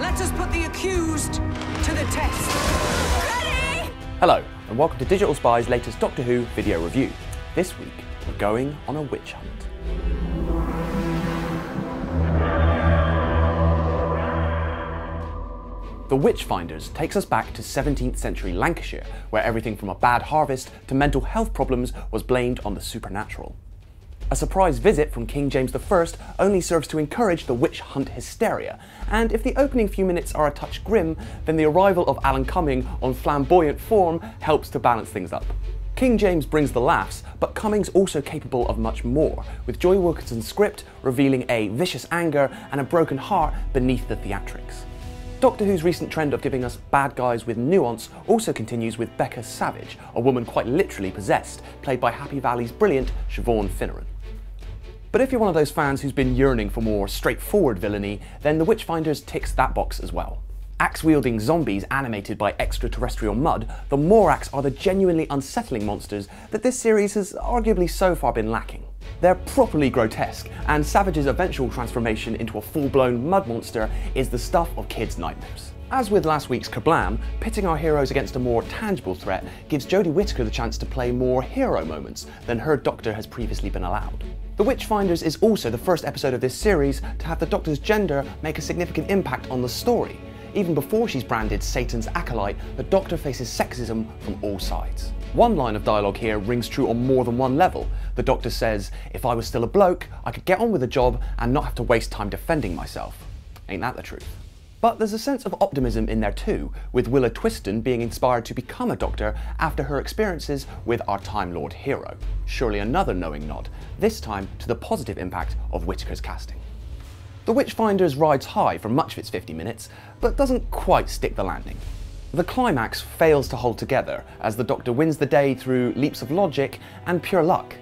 Let us put the accused to the test. Ready? Hello, and welcome to Digital Spy's latest Doctor Who video review. This week, we're going on a witch hunt. The Witchfinders takes us back to 17th century Lancashire, where everything from a bad harvest to mental health problems was blamed on the supernatural. A surprise visit from King James I only serves to encourage the witch hunt hysteria, and if the opening few minutes are a touch grim, then the arrival of Alan Cumming on flamboyant form helps to balance things up. King James brings the laughs, but Cumming's also capable of much more, with Joy Wilkinson's script revealing a vicious anger and a broken heart beneath the theatrics. Doctor Who's recent trend of giving us bad guys with nuance also continues with Becca Savage, a woman quite literally possessed, played by Happy Valley's brilliant Siobhan Finneran. But if you're one of those fans who's been yearning for more straightforward villainy, then The Witchfinders ticks that box as well. Axe-wielding zombies animated by extraterrestrial mud, the Morax are the genuinely unsettling monsters that this series has arguably so far been lacking. They're properly grotesque, and Savage's eventual transformation into a full-blown mud monster is the stuff of kids' nightmares. As with last week's Kablam, pitting our heroes against a more tangible threat gives Jodie Whittaker the chance to play more hero moments than her Doctor has previously been allowed. The Witchfinders is also the first episode of this series to have the Doctor's gender make a significant impact on the story. Even before she's branded Satan's acolyte, the Doctor faces sexism from all sides. One line of dialogue here rings true on more than one level. The Doctor says, "If I was still a bloke, I could get on with the job and not have to waste time defending myself." Ain't that the truth? But there's a sense of optimism in there too, with Willa Twiston being inspired to become a Doctor after her experiences with our Time Lord hero. Surely another knowing nod, this time to the positive impact of Whittaker's casting. The Witchfinders rides high for much of its 50 minutes, but doesn't quite stick the landing. The climax fails to hold together as the Doctor wins the day through leaps of logic and pure luck.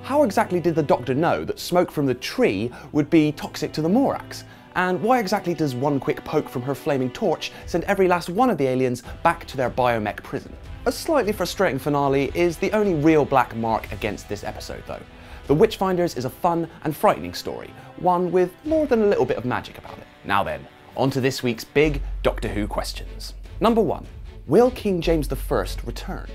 How exactly did the Doctor know that smoke from the tree would be toxic to the Morax? And why exactly does one quick poke from her flaming torch send every last one of the aliens back to their biomech prison? A slightly frustrating finale is the only real black mark against this episode though. The Witchfinders is a fun and frightening story, one with more than a little bit of magic about it. Now then, on to this week's big Doctor Who questions. Number 1. Will King James I return?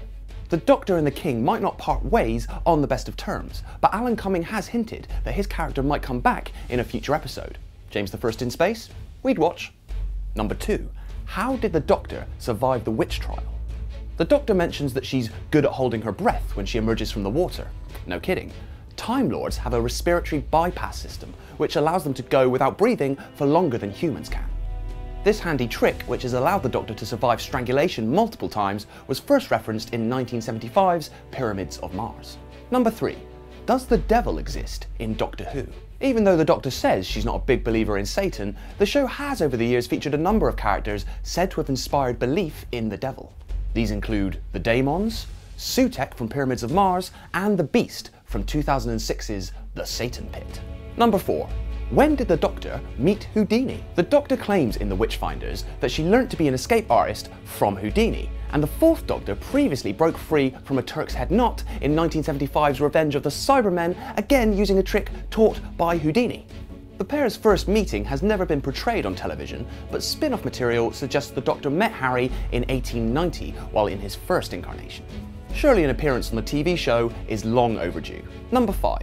The Doctor and the King might not part ways on the best of terms, but Alan Cumming has hinted that his character might come back in a future episode. James I in space? We'd watch. Number 2. How did the Doctor survive the witch trial? The Doctor mentions that she's good at holding her breath when she emerges from the water. No kidding. Time Lords have a respiratory bypass system, which allows them to go without breathing for longer than humans can. This handy trick, which has allowed the Doctor to survive strangulation multiple times, was first referenced in 1975's Pyramids of Mars. Number 3. Does the devil exist in Doctor Who? Even though the Doctor says she's not a big believer in Satan, the show has over the years featured a number of characters said to have inspired belief in the devil. These include the Daemons, Sutekh from Pyramids of Mars, and the Beast from 2006's The Satan Pit. Number 4. When did the Doctor meet Houdini? The Doctor claims in The Witchfinders that she learnt to be an escape artist from Houdini, and the 4th Doctor previously broke free from a Turk's head knot in 1975's Revenge of the Cybermen, again using a trick taught by Houdini. The pair's first meeting has never been portrayed on television, but spin-off material suggests the Doctor met Harry in 1890 while in his first incarnation. Surely an appearance on the TV show is long overdue. Number 5.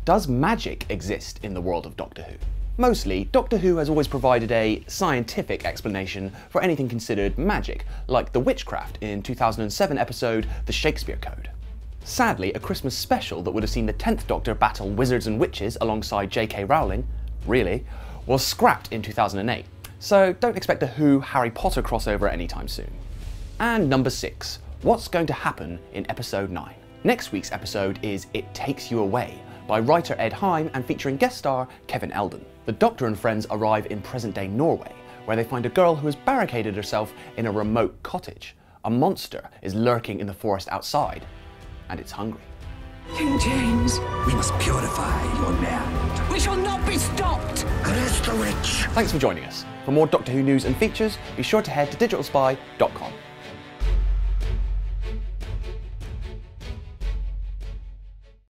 Does magic exist in the world of Doctor Who? Mostly, Doctor Who has always provided a scientific explanation for anything considered magic, like the witchcraft in 2007 episode The Shakespeare Code. Sadly, a Christmas special that would have seen the 10th Doctor battle wizards and witches alongside J.K. Rowling, really, was scrapped in 2008, so don't expect a Who Harry Potter crossover anytime soon. And number 6. What's going to happen in episode 9? Next week's episode is It Takes You Away, by writer Ed Heim and featuring guest star Kevin Eldon. The Doctor and friends arrive in present-day Norway, where they find a girl who has barricaded herself in a remote cottage. A monster is lurking in the forest outside, and it's hungry. King James, We must purify your land. we shall not be stopped. Arrest the witch. Thanks for joining us. For more Doctor Who news and features, be sure to head to digitalspy.com.